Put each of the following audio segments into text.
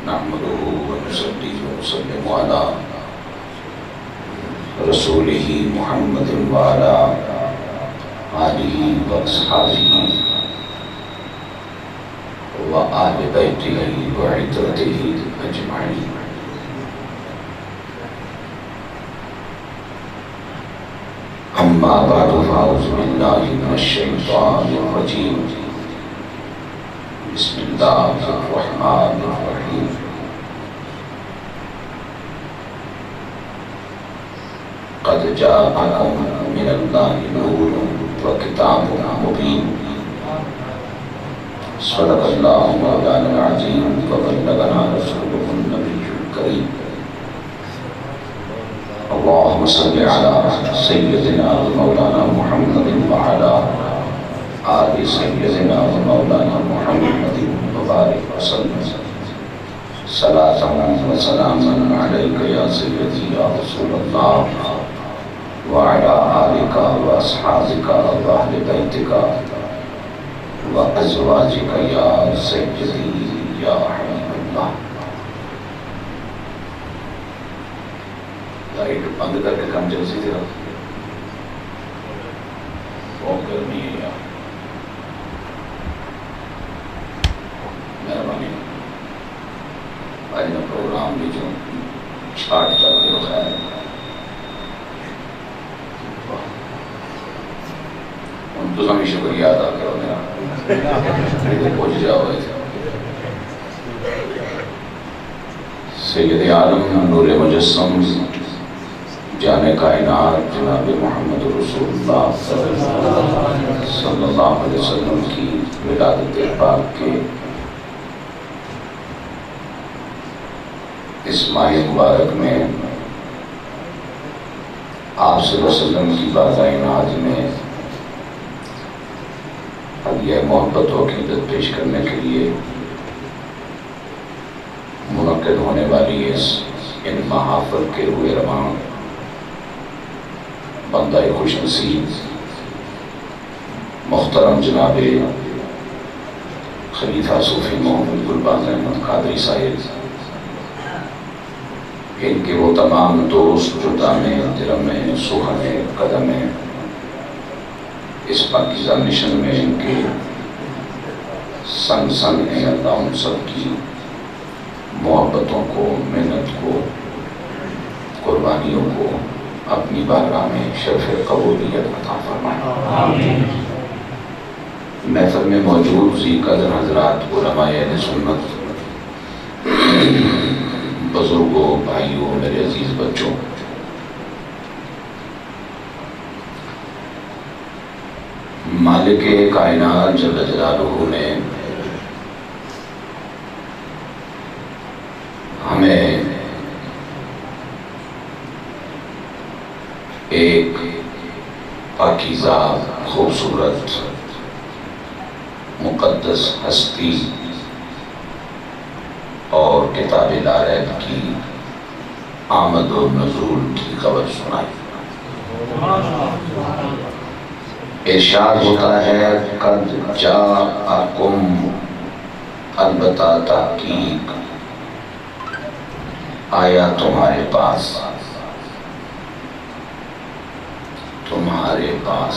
نحمده ونصلي ونسلم على رسوله محمد وعلى آله وأصحابه وآل بيته وعترته أجمعين. أما بعد فأعوذ بالله من الشيطان الرجيم. بسم الله الرحمن الرحيم. قد جاءكم من الله نور وكتاب مبين. صدق الله مولانا العظيم وبلغنا رسوله النبي الكريم. اللهم صل على سيدنا مولانا محمد وعلى آل سيدنا مولانا محمد وبارك وسلم. صلاة وسلاما عليك يا سيدي يا رسول الله وعلى آلك وأصحابك وأهل بيتك وأزواجك يا سيدي يا حبيب الله. لائٹ بند کر کے کام چل سی تھی بہت گرمی ہے یار. مہربانی آج کا پروگرام بھی جو اسٹارٹ کر کے رکھا ہے ان تو سمی شکریہ ادا کرو میرا پہنچ جاؤ. سید عالم نور مجسم جامع کائنات جناب محمد رسول اللہ صلی اللہ علیہ وسلم کی ولادت پاک کے اس ماہ مبارک میں آپ صلی اللہ علیہ وسلم کی بارگاہ ناز میں یہ محبت و عقیدت پیش کرنے کے لیے منعقد ہونے والی ان محافل کے ہوئے رواں بندہ خوش نصیب محترم جناب خلیفہ صوفی محمد گلباز احمد قادری صاحب، ان کے وہ تمام دوست جو دامے درم میں سخن قدم ہیں اس پاکیزہ مشن میں ان کے سنگ سنگ ہیں. اللہ ان سب کی محبتوں کو، محنت کو، قربانیوں کو اپنی بارگاہ میں شرف قبولیت عطا فرمائے. محفل میں موجود ذی قدر حضرات، علماء اہل سنت، بزرگوں، بھائیوں، میرے عزیز بچوں، مالک کائنات جل جلالہ نے ہمیں ایک پاکیزہ خوبصورت مقدس ہستی اور کتاب لا ریب کی آمد و نزول کی خبر سنائی. ارشاد ہوتا ہے قد جاءکم، البتہ تحقیق آیا تمہارے پاس، تمہارے پاس.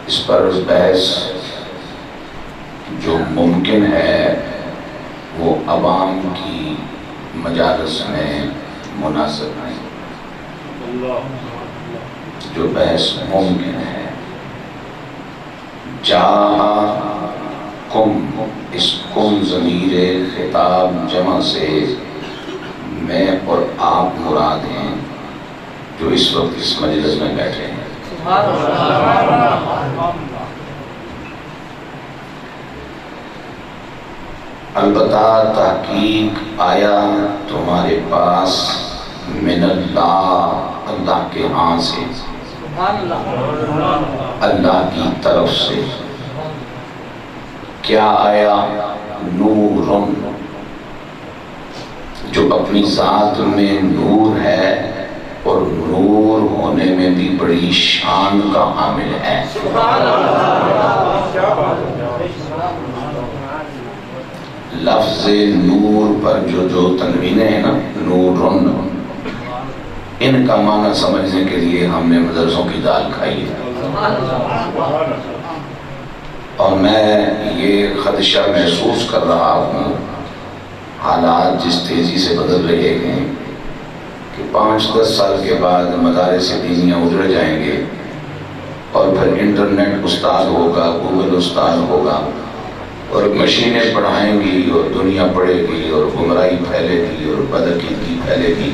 اس پر بحث جو ممکن ہے وہ عوام کی مجالس میں مناسب نہیں. جو بحث ممکن ہے جاءکم، اس کم ضمیر خطاب جمع سے میں اور آپ مراد ہیں جو اس وقت اس مجلس میں بیٹھے ہیں. البتہ تحقیق آیا تمہارے پاس من اللہ، اللہ کے ہاں سے، اللہ کی طرف سے. کیا آیا؟ نور، جو اپنی ذات میں نور ہے اور نور ہونے میں بھی بڑی شان کا حامل ہے. لفظ نور پر جو تنوینیں ہیں نا، نورن، ان کا معنی سمجھنے کے لیے ہم نے مدرسوں کی دال کھائی ہے۔ اور میں یہ خدشہ محسوس کر رہا ہوں، حالات جس تیزی سے بدل رہے ہیں کہ 5-10 سال کے بعد مدارس دینیاں اجڑ جائیں گے، اور پھر انٹرنیٹ استاد ہوگا، گوگل استاد ہوگا، اور مشینیں پڑھائیں گی اور دنیا پڑھے گی اور گمراہی پھیلے گی اور بدعقیدگی پھیلے گی۔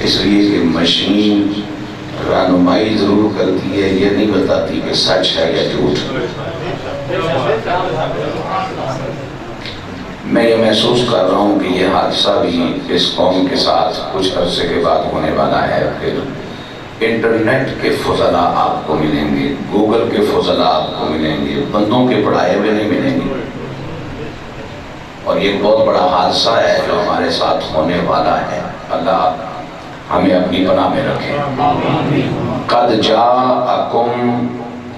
اس لیے کہ مشین رہنمائی ضرور کرتی ہے، یہ نہیں بتاتی کہ سچ ہے یا جھوٹ۔ میں یہ محسوس کر رہا ہوں کہ یہ حادثہ بھی اس قوم کے ساتھ کچھ عرصے کے بعد ہونے والا ہے۔ پھر انٹرنیٹ کے فضلاء آپ کو ملیں گے، گوگل کے فضلاء آپ کو ملیں گے، بندوں کے پڑھائے ہوئے نہیں ملیں گے۔ اور یہ بہت بڑا حادثہ ہے جو ہمارے ساتھ ہونے والا ہے۔ اللہ ہمیں اپنی پناہ میں رکھے۔ قد جاءکم،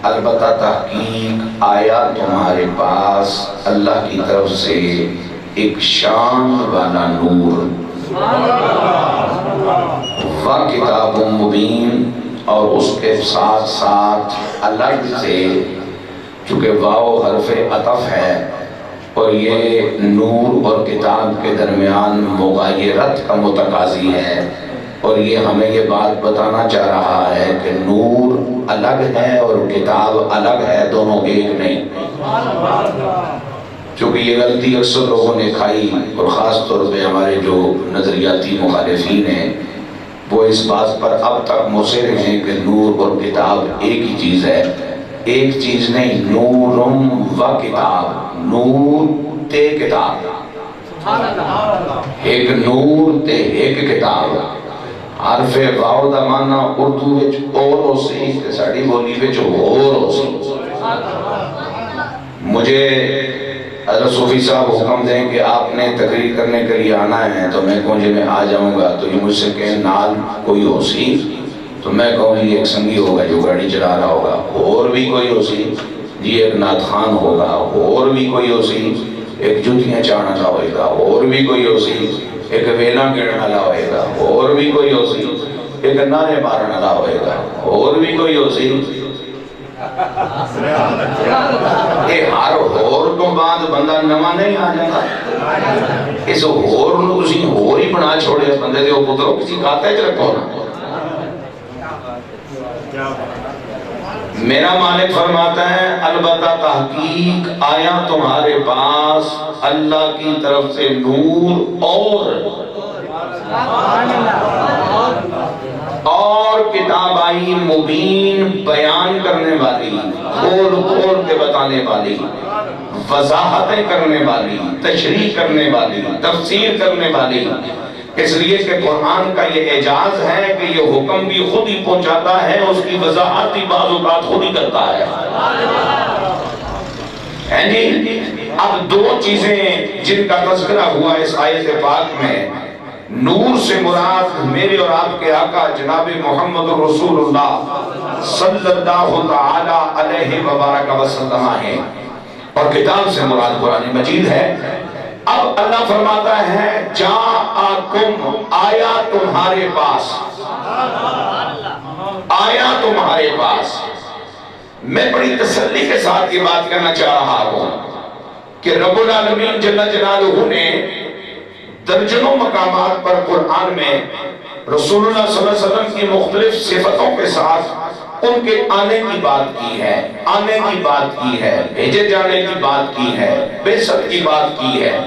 البتہ تحقیق آیا تمہارے پاس اللہ کی طرف سے ایک شان والا نور، وَکِتَابٌ مُبِین، اور اس کے ساتھ ساتھ الگ سے، چونکہ واو حرف عطف ہے اور یہ نور اور کتاب کے درمیان مغایرت کا متقاضی ہے، اور یہ ہمیں یہ بات بتانا چاہ رہا ہے کہ نور الگ ہے اور کتاب الگ ہے، دونوں ایک نہیں۔ چونکہ یہ غلطی اکثر لوگوں نے کھائی، اور خاص طور پہ ہمارے جو نظریاتی مخالفین ہیں وہ اس بات پر اب تک مصر ہیں کہ نور اور کتاب ایک ہی چیز ہے۔ ایک چیز نہیں، نورم و کتاب، نور تے کتاب، ایک نور تے ایک کتاب۔ حرف واو دا معنی اردو وچ اور ہو سی تے ساڈی بولی وچ اور ہو سی۔ مجھے حضرت صوفی صاحب حکم دیں کہ آپ نے تقریر کرنے کے لیے آنا ہے، تو میں کہوں جی میں آ جاؤں گا، تو یہ مجھ سے کہیں نال کوئی ہو سی، تو میں کہوں جی ایک سنگی ہوگا جو گاڑی چلا رہا ہوگا، اور بھی کوئی ہو سی جی ایک نعت خوان ہوگا، اور بھی کوئی ہو سی ایک جوتیاں چاڑھنے والا ہوئے گا، اور بھی کوئی ہو سی ایک ویلا گرنے والا ہوئے گا، اور بھی کوئی ہو سی ایک نعرے مارنے والا ہوئے گا، اور بھی کوئی ہو سی۔ اے ہر ہور تو بعد بندہ نواں نہیں آ جاتا، اس ہور نو تسی ہور ہی بنا چھوڑے بندے دے پترو، کسی کھاتے وچ رکھو نا۔ میرا مالک فرماتا ہے البتہ تحقیق آیا تمہارے پاس اللہ کی طرف سے نور اور کتاب آئی مبین، بیان کرنے والی، کھول کھول کے بتانے والی، وضاحتیں کرنے والی، تشریح کرنے والی، تفسیر کرنے والی۔ اس لیے کہ قرآن کا یہ اعجاز ہے کہ یہ حکم بھی خود ہی پہنچاتا ہے، اس کی وضاحت بھی بعض اوقات خود ہی کرتا ہے۔ جی اب دو چیزیں جن کا تذکرہ ہوا اس آیت پاک میں، نور سے مراد میرے اور آپ کے آقا جناب محمد رسول اللہ صلی اللہ تعالی علیہ وبارک وسلم ہے، اور کتاب سے مراد قرآن مجید ہے۔ اب اللہ فرماتا ہے جاءکم، آیا تمہارے پاس، آیا تمہارے پاس۔ میں بڑی تسلی کے ساتھ یہ بات کرنا چاہ رہا ہوں کہ رب العالمین جل جلالہ نے درجنوں مقامات پر قرآن میں رسول اللہ صلی اللہ علیہ وسلم کی مختلف صفتوں کے ساتھ ان کے آنے کی بات کی ہے، آنے کی بات کی ہے، بھیجے جانے کی بات کی ہے، بعثت کی بات کی ہے،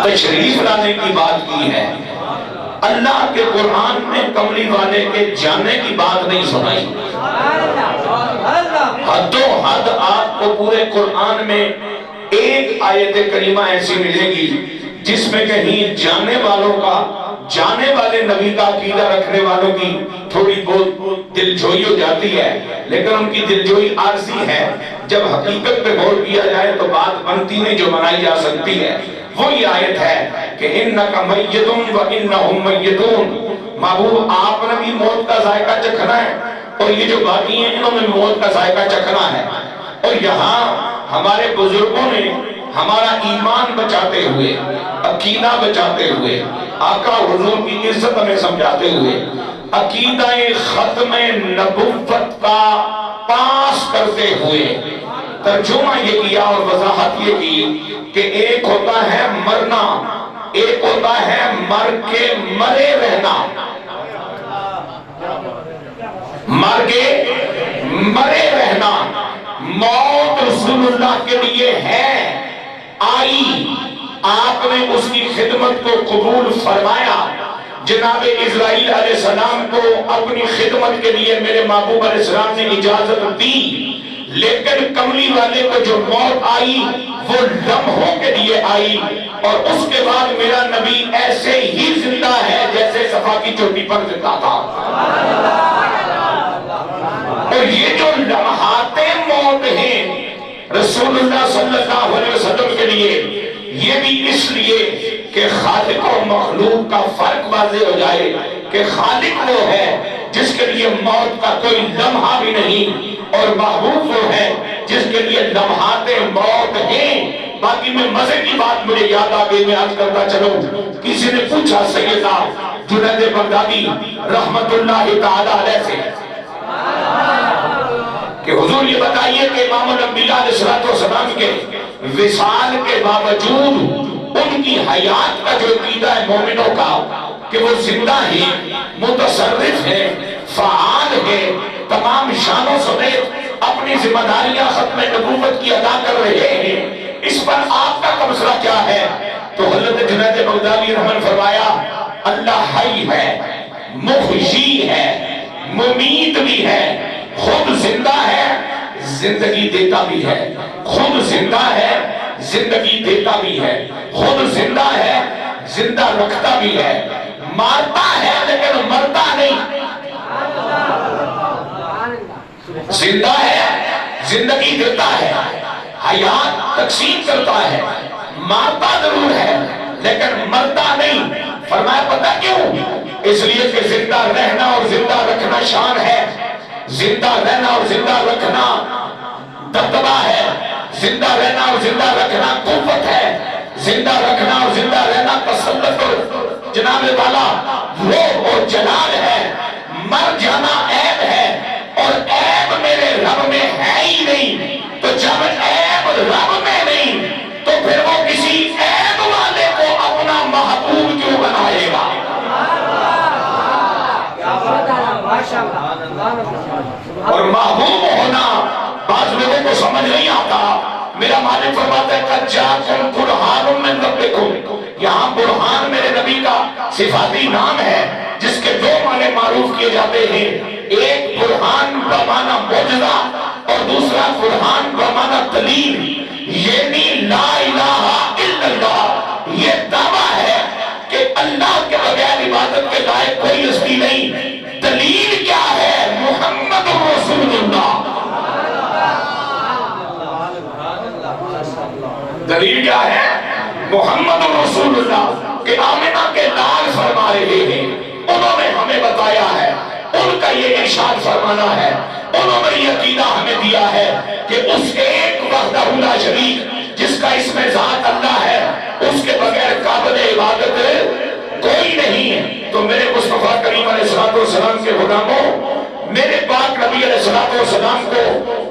تشریف لانے کی بات کی ہے۔ اللہ کے قرآن میں کملی والے کے جانے کی بات نہیں سنائی۔ حد و حد آپ کو پورے قرآن میں ایک آیت کریمہ ایسی ملے گی جس میں کہیں جانے والوں کا، جانے والے نبی کا عقیدہ رکھنے والوں کی تھوڑی بہت دلجوئی ہو جاتی ہے، لیکن ان کی دلجوئی عارضی ہے۔ جب حقیقت پہ غور کیا جائے تو بات بنتی نہیں جو بنائی جا سکتی ہے۔ وہی آیت ہے کہ اِنَّكَ مَيِّتٌ وَإِنَّهُمْ مَيِّتُونَ، محبوب آپ نے بھی موت کا ذائقہ چکھنا ہے، اور یہ جو باقی ہیں انہوں نے موت کا ذائقہ چکھنا ہے۔ اور یہاں ہمارے بزرگوں نے ہمارا ایمان بچاتے ہوئے، عقیدہ بچاتے ہوئے، آقا حضور کی عزت ہمیں سمجھاتے ہوئے، عقیدہ ختم نبوت کا پاس کرتے ہوئے ترجمہ یہ کیا اور وضاحت یہ کی کہ ایک ہوتا ہے مرنا، ایک ہوتا ہے مر کے مرے رہنا، مر کے مرے رہنا۔ موت رسول اللہ کے لیے ہے آئی، آپ نے اس کی خدمت کو قبول فرمایا۔ جناب اسرائیل علیہ السلام کو اپنی خدمت کے لیے میرے محبوب علیہ السلام نے اجازت دی، لیکن کملی والے کو جو موت آئی وہ لمحوں کے لیے آئی، اور اس کے بعد میرا نبی ایسے ہی زندہ ہے جیسے صفا کی چوٹی پر زندہ تھا۔ اور یہ جو لمحات موت ہیں رسول اللہ صلی اللہ علیہ وسلم کے لیے، یہ بھی اس لیے کہ خالق اور مخلوق کا فرق واضح ہو جائے کہ خالق وہ ہے جس کے لیے موت کا کوئی لمحہ بھی نہیں، اور محبوب وہ ہے جس کے لیے لمحات موت ہیں۔ باقی میں مزے کی بات مجھے یاد آ گئی، میں آج کرتا چلوں۔ کسی نے پوچھا سیدنا جنید بغدادی رحمت اللہ تعالی علیہ سے کہ حضور یہ بتائیے کہ امام الانبیاء علیہ السلام کے وصال کے باوجود ان کی حیات کا جو عقیدہ ہے مومنوں کا کہ وہ زندہ ہیں، متصرف ہیں، فعال ہیں، تمام شانوں سمیت اپنی ذمہ داریاں ختم نبوت کی ادا کر رہے ہیں، اس پر آپ کا تبصرہ کیا ہے؟ تو حضرت جنید بغدادی رحمت فرمایا اللہ حی ہے، محیی ہے، ممیت بھی ہے، خود زندہ ہے، زندگی دیتا بھی ہے، خود زندہ ہے، زندگی دیتا بھی ہے، خود زندہ ہے، زندہ رکھتا بھی ہے، مارتا ہے لیکن مرتا نہیں، زندہ ہے، زندگی دیتا ہے، حیات تقسیم کرتا ہے، مارتا ضرور ہے لیکن مرتا نہیں۔ فرمایا پتہ کیوں؟ اس لیے کہ زندہ رہنا اور زندہ رکھنا شان ہے، زندہ رہنا اور زندہ رکھنا دبدبہ ہے، زندہ رہنا اور زندہ رکھنا قوت ہے، زندہ رکھنا اور زندہ رہنا تسلط اور جناب والا وہ اور جلال ہے۔ مر جانا عیب ہے، اور عیب میرے رب میں ہے ہی نہیں، تو جب عیب رب میں نہیں تو پھر وہ کسی عیب والے کو اپنا محبوب کیوں بنائے گا؟ اور محبوب ہونا بعض لوگوں کو سمجھ نہیں آتا۔ میرا مالک فرماتا ہے قد جاءکم برہان من ربکم، یہاں برہان میرے نبی کا صفاتی نام ہے جس کے دو معنی معروف کیے جاتے ہیں، ایک برہان بمعنی معجزہ اور دوسرا برہان بمعنی دلیل، یعنی لا الہ الا اللہ، یہ دعویٰ ہے کہ اللہ کے بغیر عبادت کے لائق کوئی ہستی نہیں۔ دلیل کیا ہے؟ محمد رسول اللہ۔ دلیل کیا ہے؟ محمد رسول اللہ کہ آمنہ کے لال فرما رہے ہیں، انہوں نے ہمیں بتایا ہے، ان کا یہ ارشاد فرمانا ہے، انہوں نے یہ عقیدہ ہمیں دیا ہے کہ اس ایک وحدہ لا شریک جس کا اسم ذات اللہ ہے، اس کے بغیر قابل عبادت کوئی نہیں ہے۔ تو میرے مصطفیٰ کریم علیہ السلام کے غلاموں، میرے پاک نبی علیہ السلام کو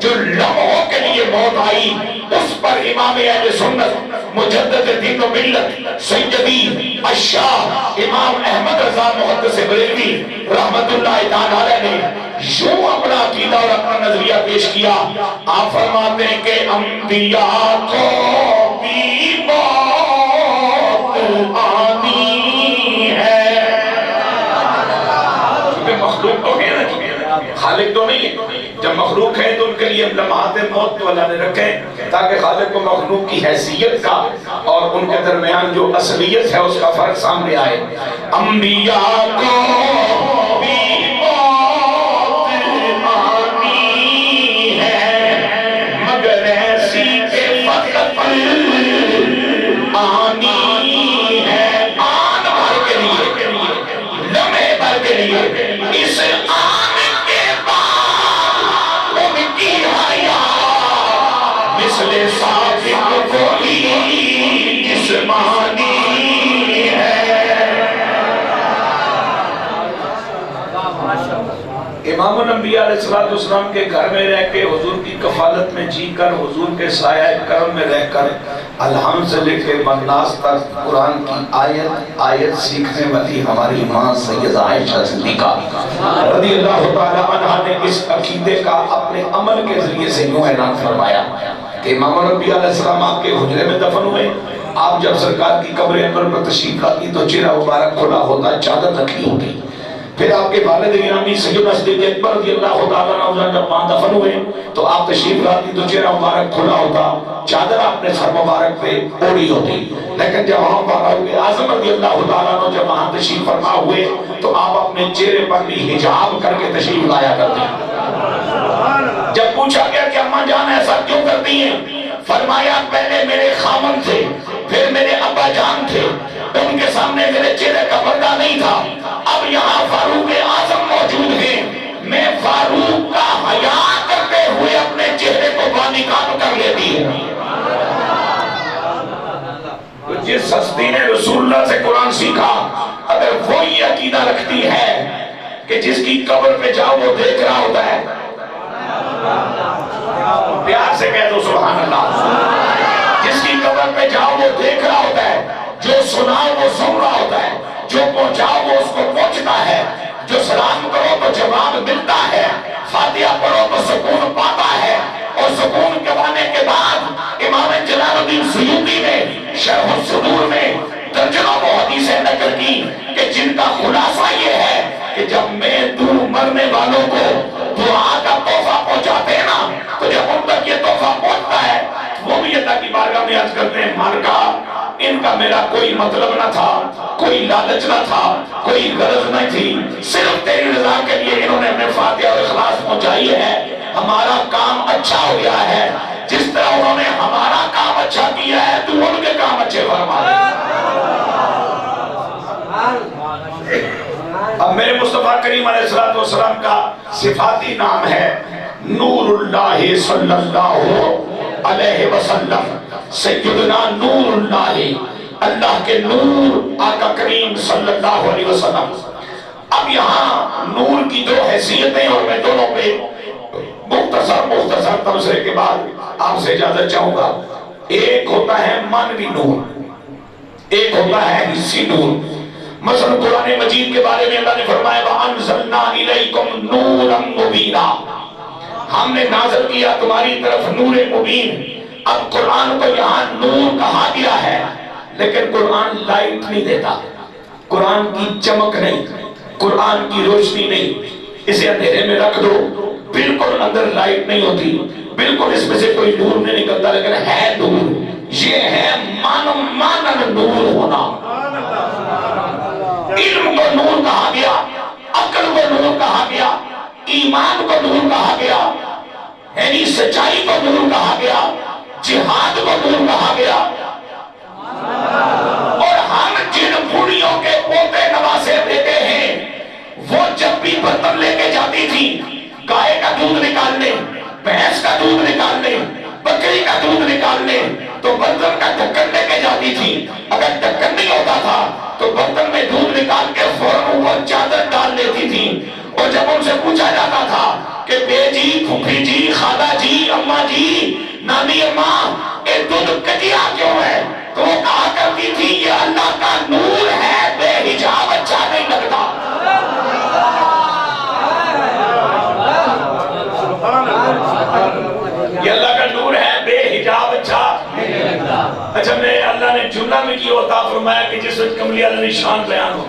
جو لمحوں کے لیے موت آئی، اس پر امام اہل سنت مجدد دین و ملت سیدی الشاہ امام احمد رضا محدث بریلوی رحمت اللہ تعالی علیہ نے یوں اپنا عقیدہ اور اپنا نظریہ پیش کیا۔ آپ فرماتے ہیں کہ انبیاء کو بھی موت آنی ہے، کیونکہ مخلوق تو ہے نا، خالق تو نہیں ہے۔ جب مخلوق ہے تو ان کے لیے لمحات موت تو اللہ نے رکھے تاکہ خالق و مخلوق کی حیثیت کا اور ان کے درمیان جو اصلیت ہے اس کا فرق سامنے آئے۔ انبیاء کو بھی موت آنی ہے، مگر ایسی کہ فقط آنی ہے، آن بھر کے لیے، لمحے بھر کے لیے، اس آن کے بعد ان کی حیات مثل صادق کوئی میزبانی ہے۔ امام الانبیاء علیہ السلام کے گھر میں رہ کے حضور کی کفالت میں جی کر حضور کے سایہ کرم میں رہ کر الحمد سے لے کے والناس تک قرآن کی آیت آیت سیکھنے والی ہماری ماں سیدہ عائشہ صدیقہ رضی اللہ تعالی عنہا نے اس عقیدے کا اپنے عمل کے ذریعے سے یوں اعلان فرمایا کہ امام الانبیاء علیہ السلام آپ کے حجرے میں دفن ہوئے۔ آپ جب سرکار کی قبر انور پر تشریف لاتی تو چہرہ مبارک کھلا ہوتا، چادر رکھی ہوتی۔ پھر آپ کے والد گرامی سیدنا صدیق اکبر رضی اللہ تعالیٰ عنہ جب وہاں دفن ہوئے تو آپ تشریف لاتی تو چہرہ مبارک کھلا ہوتا، چادر آپ نے سر مبارک پہ اوڑھی ہوتی۔ لیکن جب وہاں فاروق اعظم رضی اللہ تعالیٰ عنہ جب وہاں تشریف فرما ہوئے تو آپ اپنے چہرے پر بھی حجاب کر کے تشریف لایا کرتے ہیں۔ جب پوچھا گیا کہ اماں جان ایسا کیوں کرتی ہیں، فرمایا پہلے میرے خامن تھے، پھر میرے ابا جان تھے، ان کے سامنے میرے چہرے کا پردہ نہیں تھا، اب یہاں فاروق اعظم موجود ہیں، میں فاروق کا حیا کرتے ہوئے اپنے چہرے کو بانقاب کر لیتی ہوں۔ جس ہستی نے رسول اللہ سے قرآن سیکھا اگر وہ یہ عقیدہ رکھتی ہے کہ جس کی قبر پہ جاؤ وہ دیکھ رہا ہوتا ہے، پیار سے کہہ دو سبحان اللہ، جس کی قبر پہ جاؤ وہ دیکھ رہا ہوتا ہے، جو سناؤ وہ سن رہا ہوتا ہے، جو پہنچاؤ وہ اس کو پہنچتا ہے، جو سلام کرو تو جواب ملتا ہے، فاتحہ پڑھو تو سکون پاتا ہے۔ اور سکون کرانے کے بعد امام جلال الدین سیوطی نے شرح الصدور میں درجنوں حدیثیں نقل کی کہ جن کا خلاصہ یہ ہے کہ جب میں دور مرنے والوں کو دعا کا تحفہ پہنچاتے ہیں نا تو جب ان تک یہ تحفہ پہنچتا ہے وہ بھی اللہ کی بارگاہ میں عرض کرتے ہیں مالکا ان کا میرا کوئی مطلب نہ تھا، کوئی لالچ نہ تھا، کوئی غرض نہیں تھی، صرف تیری رضا کے لیے انہوں نے ہمیں فاتحہ اور اخلاص پہنچائی ہے، ہمارا کام اچھا ہو گیا ہے، جس طرح انہوں نے ہمارا کام اچھا کیا ہے تو ان کے کام اچھے فرما دے۔ اب میرے مصطفیٰ کریم علیہ السلام کا صفاتی نام ہے نور اللہ صلی اللہ علیہ وسلم، سیدنا نور اللہ، اللہ کے نور آقا کریم صلی اللہ علیہ وسلم۔ اب یہاں نور کی دو حیثیتیں اور میں دونوں پہ مختصر تبصرے کے بعد آپ سے اجازت چاہوں گا۔ ایک ہوتا ہے مانوی نور، ایک ہوتا ہے حسی نور۔ مثلا قرآن مجید کے بارے میں اللہ نے فرمایا وَأَنزَلْنَا إِلَيْكُمْ نُورًا مُبِينًا، ہم نے نازل کیا تمہاری طرف نور مبین۔ اب قرآن کو یہاں نور کہا گیا ہے لیکن قرآن لائٹ نہیں دیتا، قرآن کی چمک نہیں، قرآن کی روشنی نہیں۔ اسے اندھیرے میں رکھ دو بالکل اندر لائٹ نہیں ہوتی، بالکل اس میں سے کوئی نور نہیں نکلتا، لیکن ہے نور۔ یہ ہے مانن نور ہونا۔ علم کو نور کہا گیا، عقل کو نور کہا گیا، ایمان کو نور کہا گیا، یعنی سچائی کو نور کہا گیا، جہاد کو نور کہا گیا۔ اور ہم جن بوڑھیوں کے پوتے نواسے دیتے ہیں وہ جب بھی برتن لے کے جاتی تھی گائے کا دودھ نکالنے، بھینس کا دودھ نکالنے، بکری کا دودھ نکالنے تو برتن کا ڈھکن لے کے جاتی تھی۔ اگر ڈھکن نہیں ہوتا تھا تو برتن میں دودھ نکال کے فوراً اوپر چادر ڈال لیتی تھی۔ اور جب ان سے پوچھا جاتا تھا کہ بے جی، پھوپھی جی، خالہ جی، اماں جی، نانی اماں، یہ دودھ کٹیا کیوں ہے تو وہ کہا کرتی تھی یہ اللہ کا نور ہے، بے حجاب اچھا نہیں لگتا۔ یہ اللہ کا نور ہے، بے حجاب اچھا نہیں لگتا۔ اچھا میں اللہ نے جملہ میں کی عطا فرمایا کہ جس وقت کملی اللہ نے شان بیان ہو،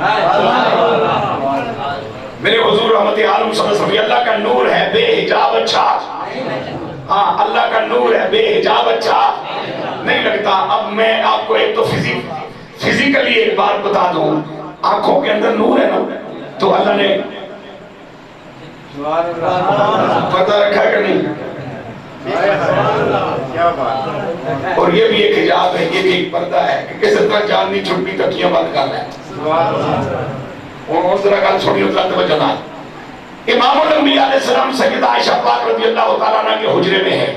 میرے حضور رحمت عالم صلی اللہ علیہ وسلم، اللہ کا نور ہے بے حجاب اچھا، ہاں اللہ کا نور ہے بے حجاب اچھا نہیں لگتا۔ اب میں آپ کو ایک تو فزیکلی ایک بات بتا دوں، آنکھوں کے اندر نور ہے نا تو اللہ نے پتہ رکھا کہ نہیں، اور یہ بھی ایک حجاب ہے، یہ بھی ایک پردہ ہے کہ کس طرح چاندنی چھٹی تکیاں بند کرنا ہے۔ اور ذرا گل چھوڑی ہوتا ہے توجہ نہ۔ امام الانبیاء علیہ السلام سیدہ عائشہ پاک رضی اللہ تعالیٰ عنہ کے حجرے میں ہے،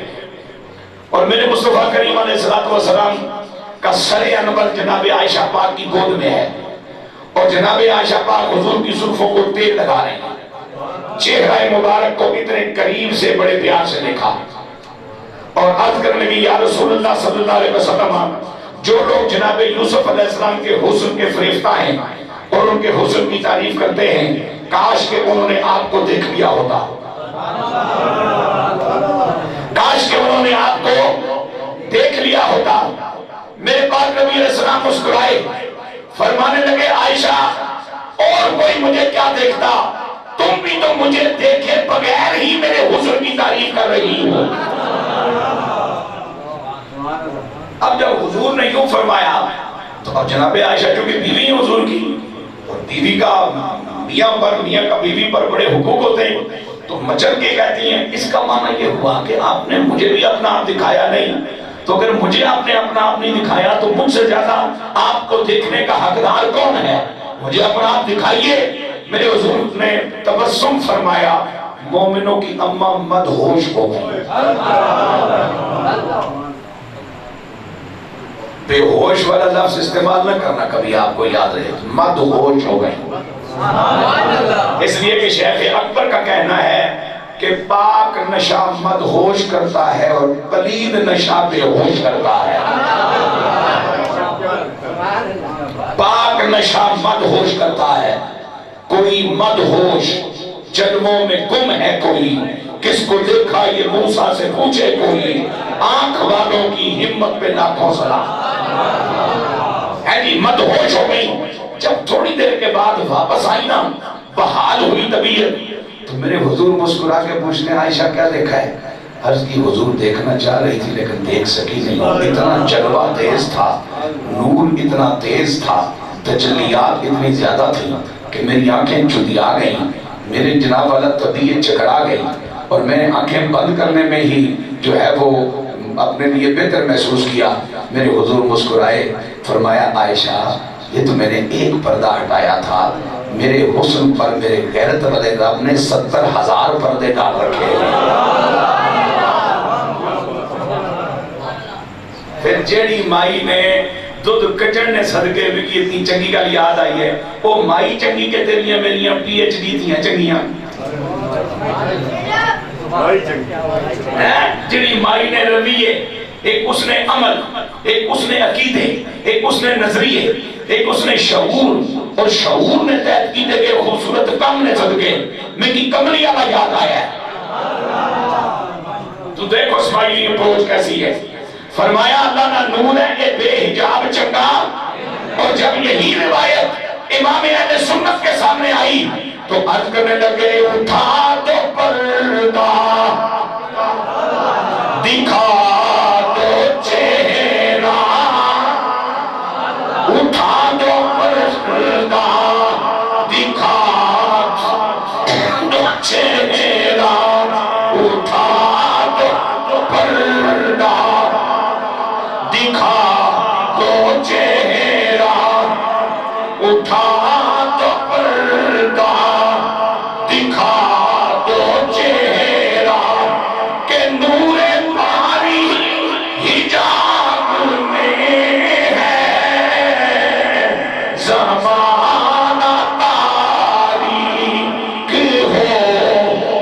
اور میرے مصطفیٰ کریم علیہ السلام کا سر انور جناب عائشہ پاک کی گود میں ہے اور جناب عائشہ پاک حضور کی زلفوں کو تیل لگا رہے ہیں، چہرہ مبارک کو اتنے قریب سے بڑے پیار سے دیکھا اور عرض کرنے لگی یا رسول اللہ صلی اللہ علیہ وسلم، جو لوگ جناب یوسف علیہ السلام کے حسن کے فریفتہ ہیں اور ان کے حسن کی تعریف کرتے ہیں، کاش کہ انہوں نے آپ کو دیکھ لیا ہوتا، کاش کہ انہوں نے آپ کو دیکھ لیا ہوتا۔ میرے پاک نبی علیہ السلام مسکرائے، فرمانے لگے عائشہ اور کوئی مجھے کیا دیکھتا، تم بھی تو مجھے دیکھے بغیر ہی میرے حسن کی تعریف کر رہی ہو۔ اب جب حضور نے یوں فرمایا تو اب جناب عائشہ چونکہ بیوی حضور کی اور بیوی کا میاں کا بیوی پر بڑے حقوق ہوتے ہیں تو مچل کے کہتی ہیں اس کا معنی یہ ہوا کہ آپ نے مجھے بھی اپنا آپ دکھایا نہیں، تو اگر مجھے آپ نے اپنا آپ نہیں دکھایا تو مجھ سے زیادہ آپ کو دیکھنے کا حقدار کون ہے، مجھے اپنا آپ دکھائیے۔ میرے حضور نے تبسم فرمایا، مومنوں کی اماں مدہوش ہو گئی۔ بے ہوش والا لفظ استعمال نہ کرنا، کبھی آپ کو یاد رہے، مدہوش ہو گئی۔ اس لیے کہ شیخ اکبر کا کہنا ہے کہ پاک نشہ مدہوش کرتا ہے اور پلید نشہ بے ہوش کرتا ہے۔ پاک نشہ مدہوش کرتا ہے، کوئی مدہوش جنموں میں گم ہے، کوئی کس کو دیکھا یہ موسیٰ سے پوچھے، کوئی آنکھ والوں کی ہمت پہ لاکھوں سلام۔ ہے جی مدہوش ہو گئی۔ جب تھوڑی دیر کے بعد واپس آئی نا، بحال ہوئی طبیعت، تو میرے حضور مسکرا کے پوچھنے عائشہ کیا دیکھا ہے؟ عرض کی حضور دیکھنا چاہ رہی تھی لیکن دیکھ سکی نہیں، اتنا جلوہ تیز تھا، نور اتنا تیز تھا، تجلیات اتنی زیادہ تھی کہ میری آنکھیں چودیا گئیں، میرے جناب والا طبیعت چکرا گئی اور میں نے آنکھیں بند کرنے میں ہی جو ہے وہ اپنے لیے بہتر محسوس کیا۔ میرے حضور مسکرائے، فرمایا عائشہ یہ تو میں نے ایک پردہ ہٹایا تھا، میرے حسن پر میرے غیرت والے رب نے 70,000 پردے ڈال رکھے ہیں۔ پھر جیڑی مائی نے دودھ کچڑنے صدقے بھی کی اتنی چنگی گل یاد آئی ہے، وہ مائی چنگی کے تیریاں میریاں پی ایچ ڈی تھیاں چنگیاں، جیڑی مائی نے رویے، ایک اس نے عمل، ایک اس نے عقیدے، ایک اس نے نظریے، ایک اس نے شعور، اور شعور نے تحت کی دے خوبصورت کم نے صدقے میں کی کملی آنا یاد آیا ہے۔ تو دیکھو اسماعیلی اپروچ کیسی ہے۔ فرمایا اللہ نہ نور ہے کہ بے حجاب چنگا، اور جب یہی روایت امام اہل سنت کے سامنے آئی تو عرض کرنے لگے اٹھا تو پردہ دکھا تو چہرہ، اٹھا تو پردہ دکھا تو چہرہ، اٹھا تو پردہ دکھا تو چہرہ، اٹھا تو پردہ دکھا تو چہرہ، کہ نور باری حجاب میں ہے، زمانہ تاریک ہو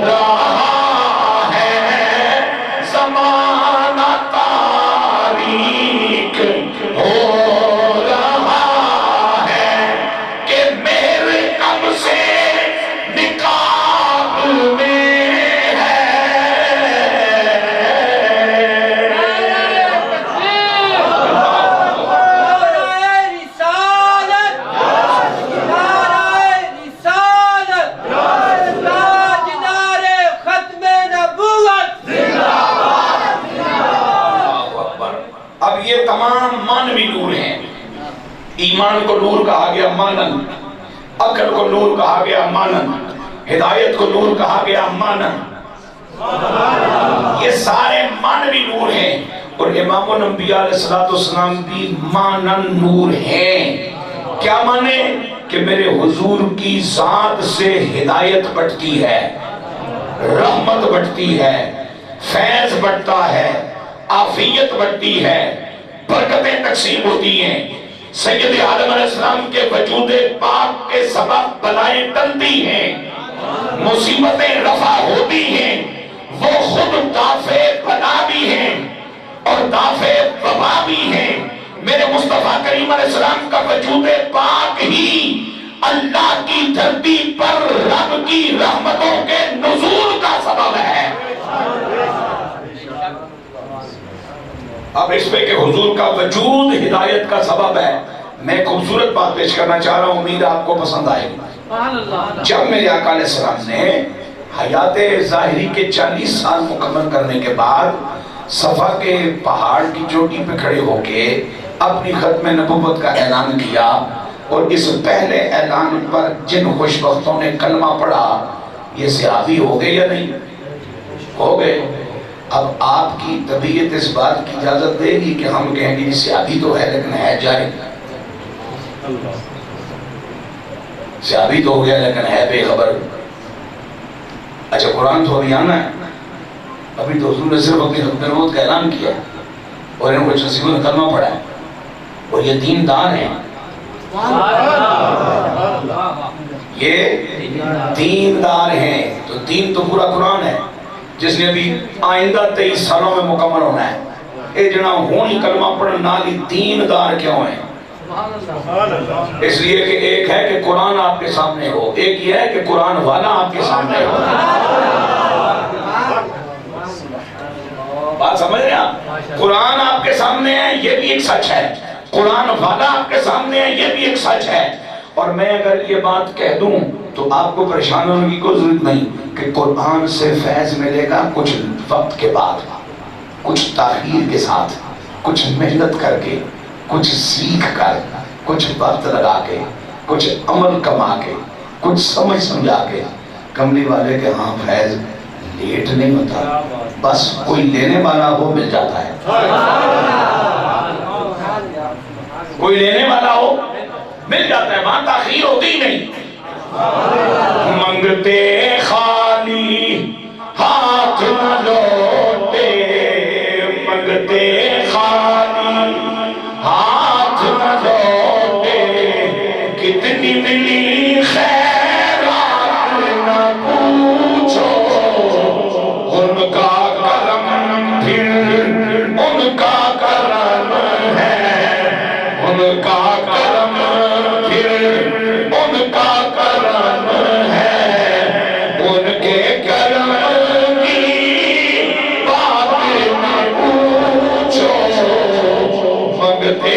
رہا ہے، زمانہ تاریک ہو رہا ہے، کہ میرے کب سے نقاب میں ہے۔ اب یہ تمام مانوی نور ہیں۔ ایمان کو نور کہا گیا مانن، عقل کو نور کہا گیا مانن، ہدایت کو نور کہا گیا مانن، یہ سارے مانوی نور ہیں، اور امام الانبیاء علیہ السلام بھی مانن نور ہیں۔ کیا مانے؟ کہ میرے حضور کی ذات سے ہدایت بٹتی ہے، رحمت بٹتی ہے، فیض بٹتا ہے، عافیت بٹتی ہے، برکتیں تقسیم ہوتی ہیں، سید عالم علیہ السلام کے وجود پاک کے سبب بلائیں ٹلتی ہیں، مصیبتیں رفع ہوتی ہیں، وہ خود دافع بلا بھی ہیں اور دافع وبا بھی ہیں۔ میرے مصطفیٰ کریم علیہ السلام کا وجود پاک ہی اللہ کی دھرتی پر رب کی رحمتوں کے نزول کا سبب ہے۔ اب اس پہ کہ حضور کا وجود ہدایت کا سبب ہے، میں خوبصورت بات پیش کرنا چاہ رہا ہوں، امید آپ کو پسند آئے گی۔ جب میرے آقا علیہ السلام نے حیات ظاہری کے 40 سال مکمل کرنے کے بعد صفا کے پہاڑ کی چوٹی پہ کھڑے ہو کے اپنی ختم نبوت کا اعلان کیا، اور اس پہلے اعلان پر جن خوشبختوں نے کلمہ پڑھا یہ صحابی ہو گئے یا نہیں ہو گئے؟ اب آپ کی طبیعت اس بات کی اجازت دے گی کہ ہم کہیں گے صحابی تو ہے لیکن ہے جائے، صحابی تو ہو گیا لیکن ہے بے خبر۔ اچھا قرآن تو ابھی آنا ہے، ابھی تو حضور نے صرف اپنی ختم نبوت کا اعلان کیا اور ان کو نصیبوں نے کلمہ پڑھا ہے اور یہ دیندار ہیں، یہ دیندار ہیں۔ تو دین تو پورا قرآن ہے جس نے ابھی آئندہ 23 سالوں میں مکمل ہونا ہے۔ اے جنا ہونی کلمہ پڑھنا لی دیندار کیوں ہیں؟ اس لیے کہ ایک ہے کہ قرآن آپ کے سامنے ہو، ایک یہ ہے کہ قرآن والا آپ کے سامنے ہو۔ بات سمجھ رہے ہیں آپ؟ قرآن آپ کے سامنے ہے یہ بھی ایک سچ ہے، قرآن والا آپ کے سامنے ہے یہ بھی ایک سچ ہے۔ اور میں اگر یہ بات کہہ دوں تو آپ کو پریشان ہونے کی کوئی ضرورت نہیں کہ قرآن سے فیض ملے گا کچھ وقت کے بعد، کچھ تاخیر کے ساتھ، کچھ محنت کر کے، کچھ سیکھ کر، کچھ وقت لگا کے، کچھ عمل کما کے، کچھ سمجھ سمجھا کے۔ کملی والے کے ہاں فیض لیٹ نہیں ہوتا، بس کوئی لینے والا ہو مل جاتا ہے، کوئی لینے والا ہو مل جاتا ہے، وہاں تاخیر ہوتی ہی نہیں۔ منگتے خالی ہاتھ نہ لوٹے، منگتے خالی ہاتھ نہ لوٹے، کتنی ملی خیرات نہ پوچھو، ان کا کرم پھر ان کا کرم ہے، ان کا کرم پھر ان کا کرم ہے، ان کے کرم کی بات نہ پوچھو، منگتے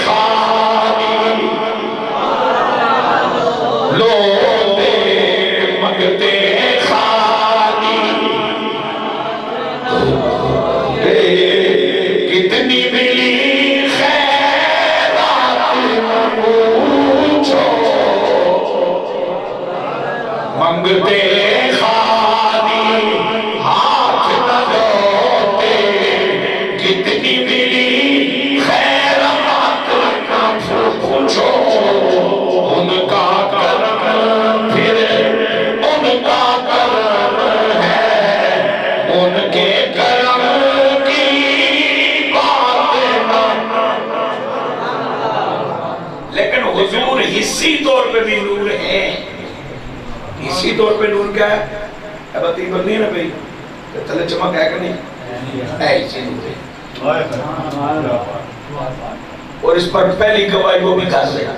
خالی لوٹے، منگتے خالی کتنی ملی خیرات نہ پوچھو، منگتے خالی ہاتھ نہ لوٹے، کتنی ملی خیرات نہ پوچھو، ان کا کرم پھر ان کا کرم ہے، ان کے کرم کی بات نہ۔ لیکن حضور حصی طور پہ بھی نور ہیں، اسی طور پہ نور کیا ہے؟ بتی بندی ہے نا بھئی، تلے چمک ہے کہ نہیں؟ ہے اسی نور ہے، اور اس پر پہلی گواہی وہ بھی کھا لیا۔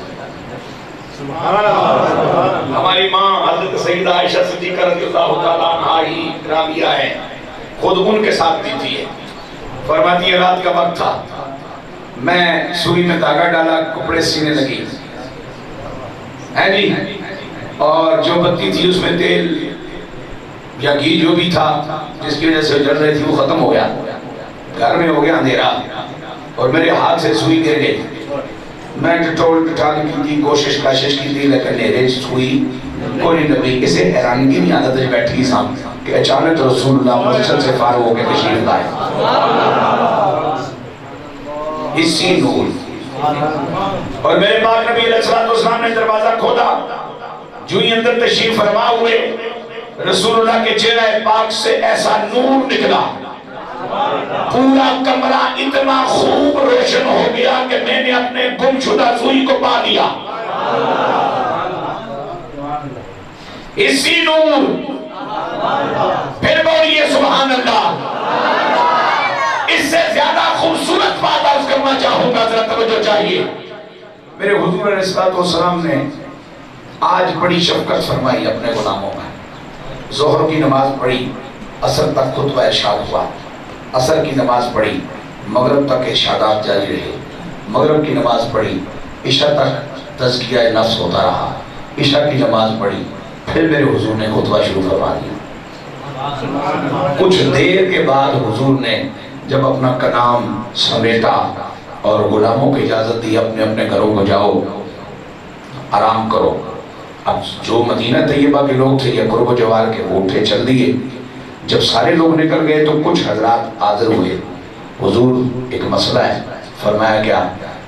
ہماری ماں حضرت سیدہ عائشہ صدیقہ رضی اللہ تعالیٰ عنہا ہی راویہ ہے، خود ان کے ساتھ بھی تھی ہے، فرماتی ہے رات کا وقت تھا، میں سوئی میں دھاگا ڈالا، کپڑے سینے لگی ہے جی، اور جو بتی تھی اس میں تیل یا گھی جو بھی تھا جس کی وجہ سے جل رہی تھی وہ ختم ہو گیا، گھر میں ہو گیا اندھیرا اور میرے ہاتھ سے سوئی گر گئی۔ میں ٹٹول ٹٹال کی تھی، کوشش کی تھی، لیکن میرے سوئی کوئی نہیں لگی۔ اسے حیرانگی نہیں عادت ہے بیٹھی سامنے کہ اچانک رسول اللہ مسجد سے فارغ ہو کے تشریف لائے، اسی نور۔ اور میرے پاک نبی علیہ السلام نے دروازہ کھولا، جو ہی اندر تشریف فرما ہوئے، رسول اللہ کے چہرہ پاک سے ایسا نور نکلا پورا کمرہ اتنا خوب روشن ہو گیا کہ میں نے اپنے گم شدہ سوئی کو پا لیا. اسی نور. پھر بولیے سبحان اللہ. اس سے زیادہ خوبصورت بات عرض کرنا چاہوں گا, ذرا توجہ چاہیے. میرے حضور علیہ السلام نے آج بڑی شفقت فرمائی اپنے غلاموں میں. ظہر کی نماز پڑھی, عصر تک خطبہ ارشاد ہوا, عصر کی نماز پڑھی, مغرب تک ارشادات جاری رہے, مغرب کی نماز پڑھی, عشاء تک تزکیہ نفس ہوتا رہا, عشاء کی نماز پڑھی, پھر میرے حضور نے خطبہ شروع فرما دیا. کچھ دیر کے بعد حضور نے جب اپنا کلام سمیٹا اور غلاموں کو اجازت دی اپنے اپنے گھروں کو جاؤ آرام کرو. اب جو مدینہ طیبہ کے لوگ تھے یا قرب و جوار کے وہ اٹھے چل دیے. جب سارے لوگ نکل گئے تو کچھ حضرات حاضر ہوئے. حضور ایک مسئلہ ہے. فرمایا کیا؟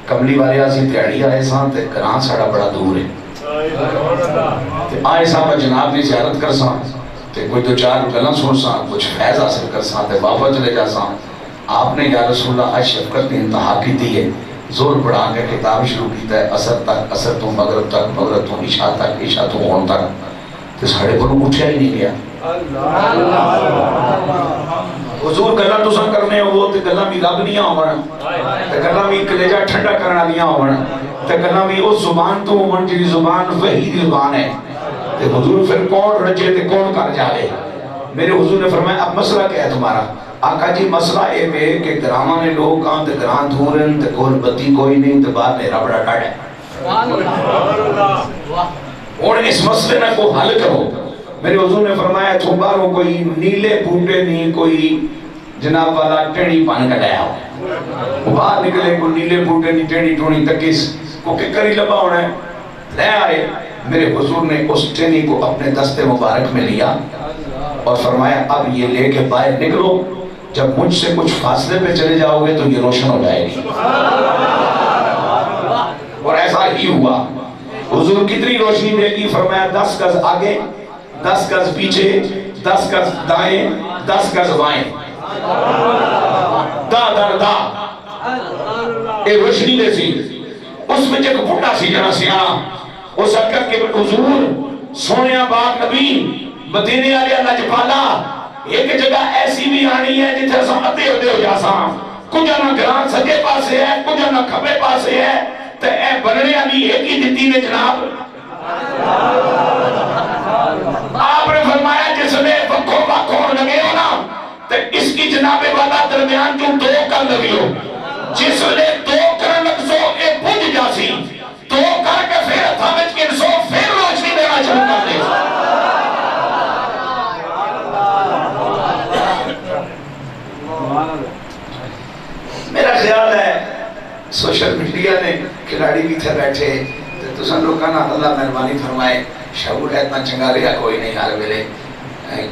کملی والے آسی تیاڑی آئے سان تے کران ساڑا بڑا دور ہے, آئے سان پر جناب نے زیارت کر سان تے کوئی دو چار گلن سن سان, کچھ فیض حاصل کر سان تے واپس چلے جا سان. آپ نے یا رسول اللہ آج شفقت نے انتہا کی دی ہے, زور پڑھا کے کتاب شروع کیتا ہے عصر تک, عصر تو مغرب تک, مغرب تو عشاء تک, عشاء تو ہون تک. تو ساڑے کو اٹھیا ہی نہیں گیا. حضور گلہ تو سن کرنے ہو تے گلہ بھی رب نہیں آوان, تے گلہ بھی کلیجہ ٹھنڈا کرنا نہیں آوان, تے گلہ بھی اس زبان تو آوان جی زبان وحی دی زبان ہے. تے حضور پھر کون رجے تے کون کر جاوے. میرے حضور نے فرمایا اب مسئلہ کیا ہے تمہارا؟ آقا جی مسئلہ ایک ہے کہ گرامان نے لوگ کہاں تے گران دھورن تے کول بتی کوئی نہیں تے بعد میرا بڑا ڈاڑ ہے. اور اس مسئلے نہ کو حل کرو. میرے حضور نے فرمایا تو باروں کوئی نیلے بوٹے نہیں, کوئی جناب والا ٹیڑی پان کٹایا ہو, باہر نکلے کوئی نیلے بوٹے نہیں, ٹیڑی ٹونی تکیس کو کری لبا ہونا ہے. لے آئے. میرے حضور نے اس ٹیڑی کو اپنے دستے مبارک میں لیا اور فرمایا اب یہ لے کے باہر نکلو, جب مجھ سے کچھ فاصلے پہ چلے جاؤ گے تو یہ روشن ہو جائے گی. اور ایسا ہی ہوا. حضور کتنی روشنی دے گی؟ فرمایا 10 گز آگے, 10 گز پیچھے, 10 گز دائیں, 10 گز بائیں, دا در دا اے روشنی دے سی. اس میں جب بھوٹا سی جنا سیانا اس حقیقت کے حضور سونیا باغ نبی مدینے آلیا لجپالا ایک جگہ ایسی بھی آنی ہے جتھے سمتے ہوتے ہو جاسا, کچھ نہ گران سجے پاسے ہے, کچھ نہ کھبے پاسے ہے, تے اے بننے آلی ایک ہی دیتی نے جناب. آپ نے فرمایا جس نے وکھوں وکھوں لگے ہو نا تے اس کی جناب والا درمیان تو 2 کر لگی ہو. جس نے 2 کر لگ سو اے بجھ جاسی, 2 کر کے پھر تھامج کے سو پھر روشنی دینا شروع کر دے. میرا خیال ہے سوشل میڈیا نے کھلاڑی بھی تھے بیٹھے تو سن لوگ کہنا اللہ مہربانی فرمائے شعور ہے اتنا چنگا رہا کوئی نہیں ہر ویلے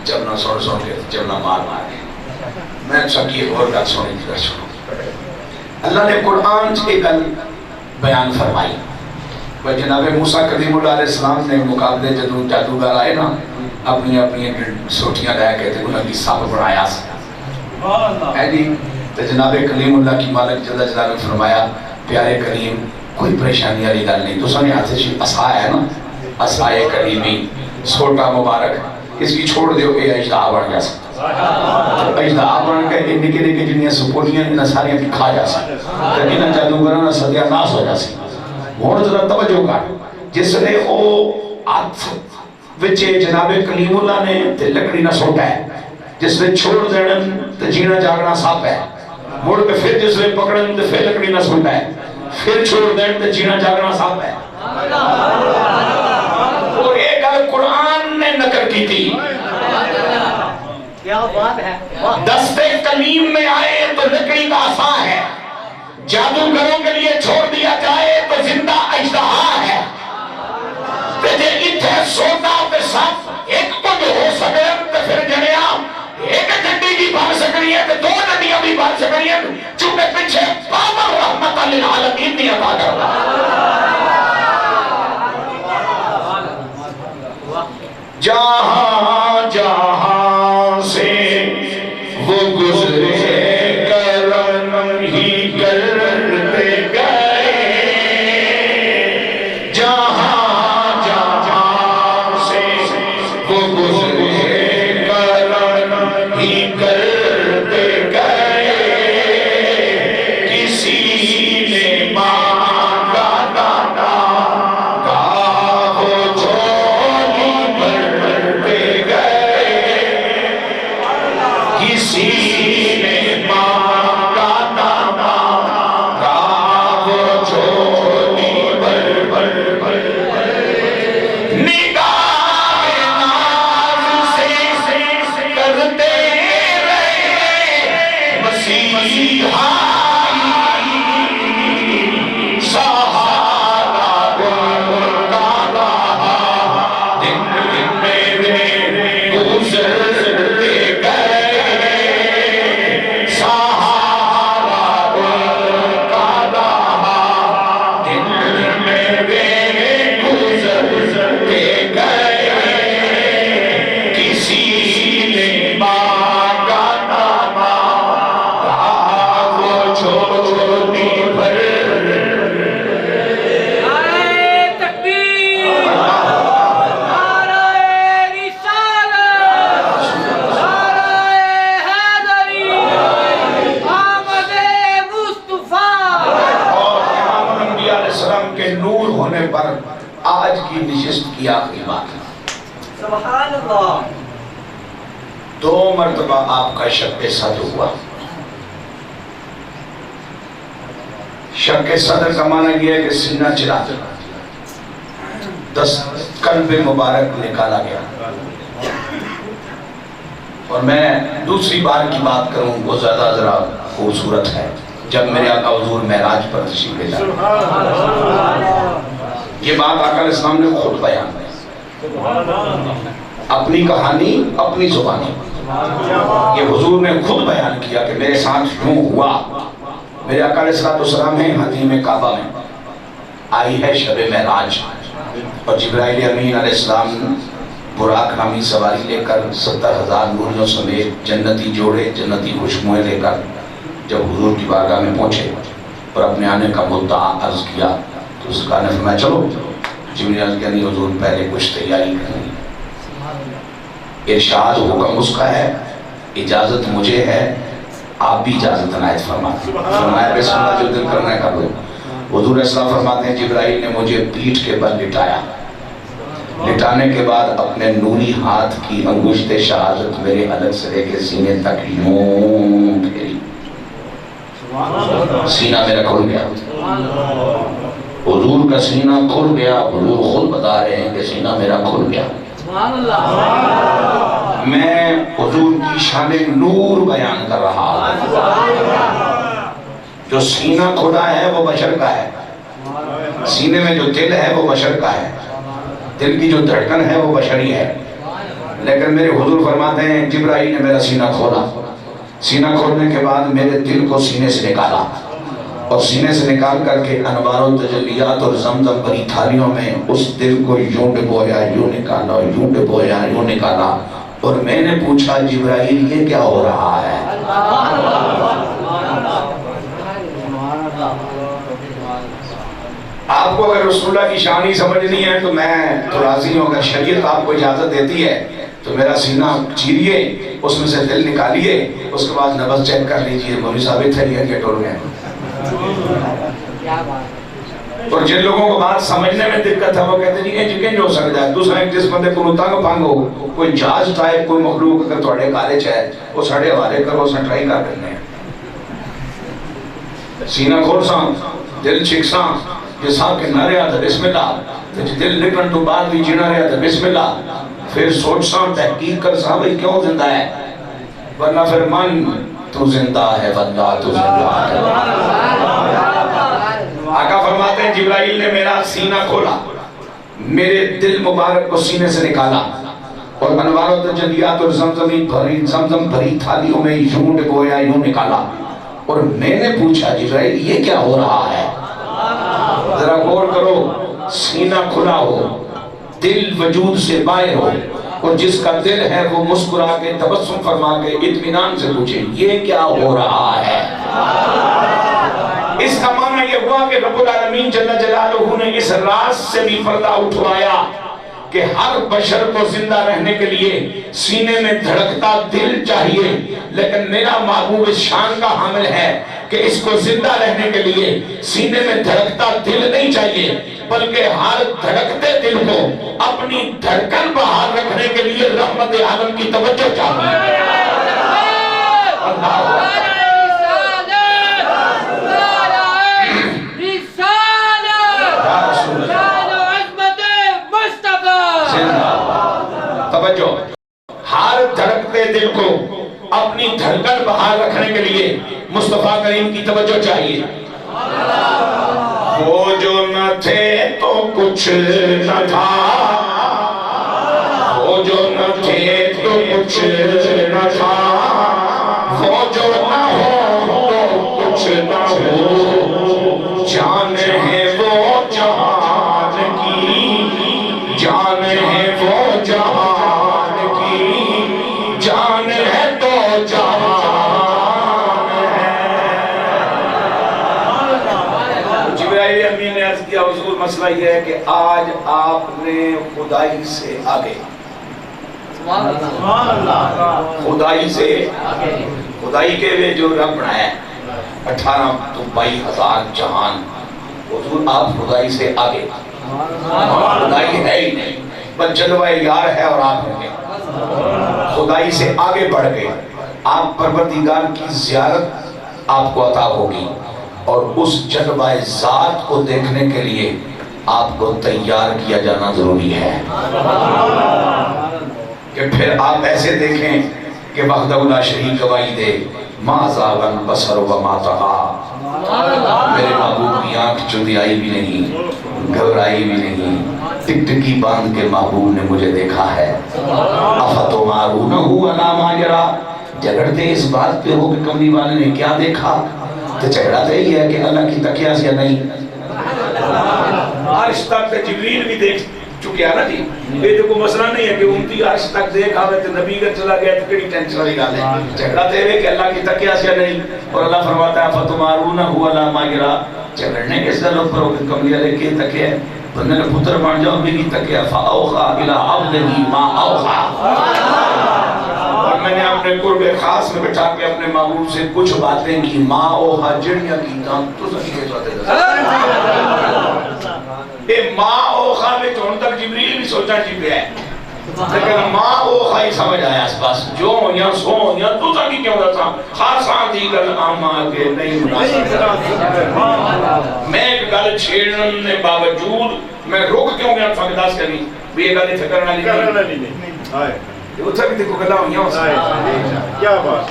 جب نہ سن سن کے جب نہ مار مار کے. میں سب کی اور گل سنی پھر سنوں. اللہ نے قرآن سے گل بیان فرمائی. جناب موسیٰ کلیم اللہ علیہ السلام نے مقابلے جدو جادوگر آئے نا اپنی اپنی سوٹیاں لے کے تے انہوں نے سب بنایا ہے جی. تو جناب کلیم اللہ کی مالک جل جلالہ نے فرمایا پیارے کریم کوئی پریشانی والی گل نہیں, تو سنے ہاتھ سے عصا ہے نا, عصائے کریمی سوٹا مبارک, اس کی چھوڑ دیو اے اجدہا بن جا سکتا. اجدہا بن کے نکے نکے جنیاں سپولیاں انہاں ساریاں بھی کھا جا سکتا, لیکن انہاں جادوگراں سدیا ناس ہو جا سکتا. ہن ذرا توجہ کر, جس نے او ہاتھ وچ جناب کلیم اللہ نے تے لکڑی نہ سوٹا ہے, جس نے چھوڑ دینا تے جینا جاگنا ساپ ہے, مڑ کے پھر جس نے پکڑن تے پھر لکڑی نہ سوٹا ہے, پھر چھوڑ دینا تے جینا جاگنا ساپ ہے. اور ایک گل قرآن نے نقل کی تھی, دستے کلیم میں آئے تو لکڑی کا عصا ہے, جادوگروں کے لیے چھوڑ دیا جائے تو زندہ اجدہا ہے. جے اتھے سوٹا تے سب ایک کچھ ہو سکے تو پھر جنیا ایک ڈنڈی بھی بھر سکنی ہے, 2 ڈنڈیاں بھی بھر سکنی ہے, چونکہ پیچھے پاور رحمت للعالمین نہیں عطا کرتا. جہاں جہاں سے وہ گزرے کے نور ہونے پر آج کی نشست کی آخری بات ہے. سبحان اللہ. 2 مرتبہ آپ کا شق صدر ہوا. شق صدر کا معنی یہ ہے کہ سینہ چلا، 10 قلب مبارک نکالا گیا. اور میں دوسری بار کی بات کروں وہ زیادہ ذرا خوبصورت ہے، جب میرے آقا حضور معراج پر تشریف لے جائے. یہ بات آقا علیہ السلام نے خود بیان کی، اپنی کہانی اپنی زبانی. یہ حضور نے خود بیان کیا کہ میرے ساتھ یوں ہوا. میرے آقا علیہ السلام ہیں حتیم کعبہ میں، آئی ہے شب معراج، اور جبرائیل امین علیہ السلام براق نامی سواری لے کر 70,000 نوریوں سمیت جنتی جوڑے، جنتی خوشبوئیں لے کر جب حضور کی بارگاہ میں پہنچے اور اپنے آنے کا مدعا عرض کیا تو اس کا نے فرمایا چلو. جبرائیل عرض کیا نہیں حضور پہلے کچھ تیاری کریں. ارشاد حکم اس کا ہے، اجازت مجھے ہے، آپ بھی اجازت عنایت فرمائیں. فرمایا بسم اللہ جو دل کرنا ہے کر لو. حضور علیہ السلام فرماتے ہیں جبرائیل نے مجھے پیٹھ کے بل لٹایا. لٹانے کے بعد اپنے نوری ہاتھ کی انگشت شہادت میرے حلق سے لے کے سینے تک یوں پھیری. سینہ میرا کھل گیا. حضور کا سینہ کھل گیا. حضور خود بتا رہے ہیں کہ سینہ میرا کھل گیا. میں حضور کی شان نور بیان کر رہا ہوں. جو سینہ کھلا ہے وہ بشر کا ہے، سینے میں جو دل ہے وہ بشر کا ہے، دل کی جو دھڑکن ہے وہ بشری ہے. لیکن میرے حضور فرماتے ہیں جبرائیل نے میرا سینہ کھولا. سینہ کھولنے کے بعد میرے دل کو سینے سے نکالا، اور سینے سے نکال کر کے انوار و تجلیات اور زمزم بھری تھالیوں میں اس دل کو یوں ڈبویا، یوں نکالا، یوں ڈبویا، یوں نکالا. اور میں نے پوچھا جبرائیل یہ کیا ہو رہا ہے؟ آپ کو اگر رسول اللہ کی شانی سمجھنی ہے تو میں تو راضی ہوں. اگر شریعت آپ کو اجازت دیتی ہے تو میرا سینہ چیریے، اس میں سے دل نکالیے، اس کے بعد نبض چیک کر لیجئے. مولوی ثابت ہے یہ ٹول گئے. اور جن لوگوں کو بات سمجھنے میں دقت ہے وہ کہتے ہیں یہ جگہ جو ہو سکتا ہے. دوسرا ایک جس بندے کو تنگ پھنگ ہو، کوئی جہاز ٹائپ کوئی مخلوق اگر تھوڑے کالج ہے وہ ساڑھے حوالے کرو، اس نے ٹرائی کر کرنے ہیں. سینہ کھول ساں، دل چھک ساں، جساں کے نہ رہا تھا بسم اللہ، دل نکلن تو بعد بھی جینا رہا تھا بسم اللہ. پھر سوچ ساں، تحقیق کر ساں بھئی کیوں زندہ ہے، ورنہ پھر من تو زندہ ہے واللہ تو زندہ ہے. آقا فرماتے ہیں جبرائیل نے میرا سینہ کھولا، میرے دل مبارک کو سینے سے نکالا، اور انوار و تجلیات اور زمزم بھری تھالیوں میں یوں ڈبویا، یوں نکالا. اور میں نے پوچھا جبرائیل یہ کیا ہو رہا ہے؟ ذرا غور کرو. سینہ کھلا ہو، دل وجود سے باہر ہو، اور جس کا دل ہے وہ مسکرا کے تبسم فرما کے اطمینان سے پوچھے یہ کیا ہو رہا ہے. اس کا معنی یہ ہوا کہ رب العالمین جل جلالہ نے اس راز سے بھی پردہ اٹھوایا کہ ہر بشر کو زندہ رہنے کے لیے سینے میں دھڑکتا دل چاہیے، لیکن میرا محبوب اس شان کا حامل ہے کہ اس کو زندہ رہنے کے لیے سینے میں دھڑکتا دل نہیں چاہیے، بلکہ ہر دھڑکتے دل کو اپنی دھڑکن بحال رکھنے کے لیے رحمت عالم کی توجہ چاہیے. اللہ توجہ. ہر دھڑکتے دل کو اپنی دھڑکن بحال رکھنے کے لیے مصطفیٰ کریم کی توجہ چاہیے. وہ جو نہ تھے تو کچھ نہ تھا، وہ جو نہ تھے تو کچھ نہ تھا، وہ جو نہ ہو تو کچھ نہ ہو. جان ہے وہ جہان کی، جان ہے وہ جہان کی، جان ہے تو جہان ہے. جبرائیل امین نے عرض کیا حضور مسئلہ یہ ہے کہ آج آپ نے خدائی سے آگے، خدائی سے خدائی کے لئے جو رب بنایا ہے 18 تو 22 ہزار جہان، حضور آپ خدائی سے آگے، خدائی ہے ہی نہیں، بس جلوہ یار ہے اور آپ ہیں، خدائی سے آگے بڑھ گئے۔ آپ پروردگار کی زیارت آپ کو عطا ہوگی، اور اس جلوہ ذات کو دیکھنے کے لیے آپ کو تیار کیا جانا ضروری ہے، کہ پھر آپ ایسے دیکھیں کہ وحدہ لا شریک گواہی دے، ما زاغ البصر وما طغى، میرے محبوب کی آنکھ چندیائی بھی نہیں، گھبرائی بھی نہیں، ٹکٹکی باندھ کے محبوب نے مجھے دیکھا ہے۔ افتمارونہ علی ما یری، جھگڑتے اس بات پہ ہو کہ کملی والے نے کیا دیکھا؟ تو جھگڑا تو ہی ہے کہ اللہ کی تقیہ سے نہیں۔ عرش تک جبریل بھی دیکھ چکے ہیں نا جی، یہ تو کوئی مسئلہ نہیں ہے کہ انتی عرش تک دیکھا ہے تو نبی کا چلا گیا تو کڑی ٹینشن والی گل ہے، جھگڑا تو ہے کہ اللہ کی تقیہ سے نہیں۔ اور اللہ فرماتا ہے فتمارونہ علی ما یری، جھگڑنے کے سر پر ہو کہ کملی والے کی تقیہ ہے، بندے نے پتر بن جاؤ بھی کی تقیہ، فاوحیٰ الی عبدہ ما اوحیٰ، اور میں نے اپنے قرب خاص میں بٹھا کے اپنے محبوب سے کچھ باتیں کی، ما اوحیٰ جڑیاں کی تاں تو سکی کے ساتھ اے ما اوحیٰ میں تو ان تک جبریل بھی سوچا جی پہ ہے، لیکن ما اوحیٰ ہی سمجھ آیا اس پاس، جو یا سو یا تو سکی کیوں رہتا خاصاں دیگر آمال کے نہیں مناسب۔ میں ایک گل چھیڑنے باوجود میں روک کیوں گیا فقداس کرنی بھی یہ گلی فکرنا نہیں، یہ اتھا بھی دیکھو گلا ہوئی ہیں، کیا بات،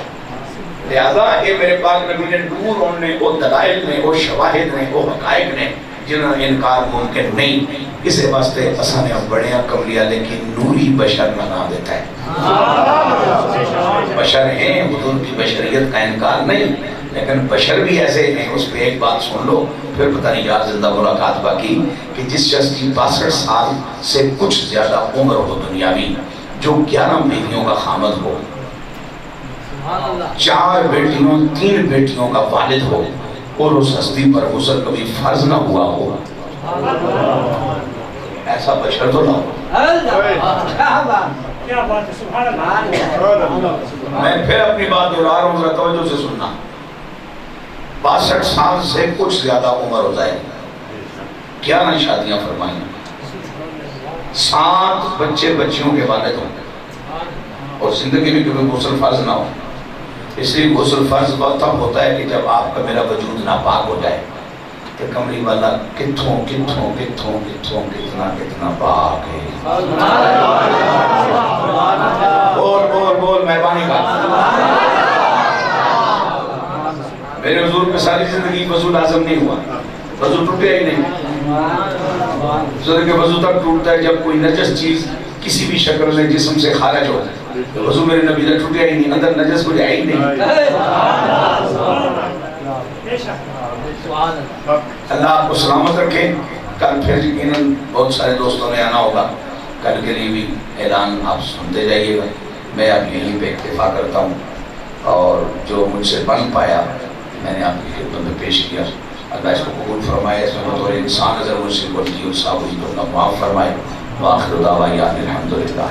لہذا یہ میرے پاک نبی نے نور ہونے، وہ دلائل نے، وہ شواہد نے، وہ حقائق نے، جنہوں نے انکار ممکن نہیں، اسے واسطے اسانے بڑے کملی والے کی نوری بشر بنا دیتا ہے۔ بشر ہیں، حضور کی بشریت کا انکار نہیں، لیکن بشر بھی ایسے ہیں۔ اس پہ ایک بات سن لو پھر پتہ نہیں یار زندہ ملاقات باقی، کہ جس شخص کی 62 سال سے کچھ زیادہ عمر ہو دنیاوی، جو 11 بیٹیوں کا خامد ہو، 4 بیٹیوں 3 بیٹیوں کا والد ہو، اور اس ہستی پر غسل کبھی فرض نہ ہوا ہو، ایسا بشر تو نہ ہو۔ میں پھر اپنی بات دہرا رہا ہوں، ذرا توجہ سے سننا۔ 62 سال سے کچھ زیادہ عمر ہو جائے، 11 شادیاں فرمائیں، 7 بچے بچیوں کے والد ہوں، اور زندگی میں کبھی غسل فرض نہ ہو۔ اس لیے غسل فرض وقت تب ہوتا ہے کہ جب آپ کا میرا وجود ناپاک ہو جائے، کہ کملی والا کتھوں کتھوں کتھوں کتھوں کتنا کتنا پاک ہے۔ بول بول بول مہربانی کا۔ میرے حضور پہ ساری زندگی وضو لازم نہیں ہوا، وضو ٹوٹے ہی نہیں۔ حضور کے وضو تک ٹوٹتا ہے جب کوئی نجس چیز کسی بھی شکل میں جسم سے خارج ہو، وضو میرے نبی نے ٹوٹیا ہی نہیں، اندر نجس کو جائے ہی نہیں۔ اللہ آپ کو سلامت رکھے۔ کل پھر یقیناً بہت سارے دوستوں نے آنا ہوگا، کل کے لیے بھی اعلان آپ سنتے جائیے گا۔ میں اب یہیں پہ اکتفا کرتا ہوں، اور جو مجھ سے بن پایا میں نے آپ کی خدمت میں پیش کیا۔ اللہ اس کو قبول فرمائے، اس میں بطور انسان اگر مجھ سے غلطی اور صاحب کو اللہ معاف فرمائے۔ وآخر دعوانا الحمدللہ۔